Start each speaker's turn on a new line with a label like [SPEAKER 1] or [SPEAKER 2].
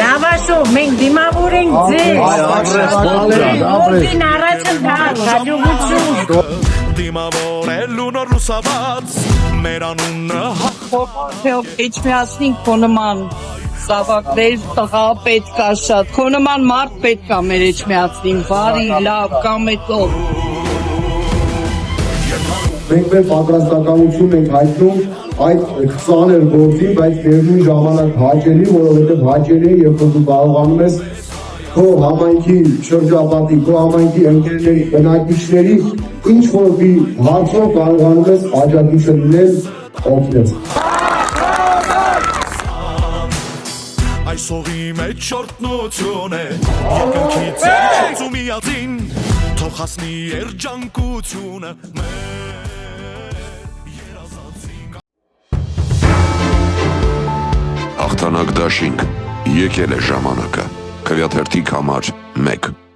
[SPEAKER 1] Լավաշով, մենք դիմավոր ենք ձեզ, որդին առաջ ընթաց, հաջողություն։
[SPEAKER 2] Դիմավորելու նոր լուսաված, մեր անունը
[SPEAKER 3] Հոփոփ իջմիածնիկ քո նման Սավակներ տղա պետք է շատ, քո նման մարդ պետք է մեր իջմիածնին, բարի, լավ, կամեցող։
[SPEAKER 4] Մենք մեր պատրաստականություն ենք հայտնում այդ 20 գործին, բայց ներմուն ժամանակ հաճելի, որովհետև հաճելի է, երբ որ դու կարողանում ես քո համայնքի շրջապատի, քո համայնքի ընկերների, բնակիչների ինչ-որ մի հարցով կարողանում ես աջակիցը լինել, օգնել։
[SPEAKER 2] Այս հողի մեջ շորտնություն է, երկնքից էրջոց ու միածին, թող հասնի երջանկությունը
[SPEAKER 5] Հաղթանակ դաշինք, եկել է ժամանակը, քվյաթերթիկ համար 1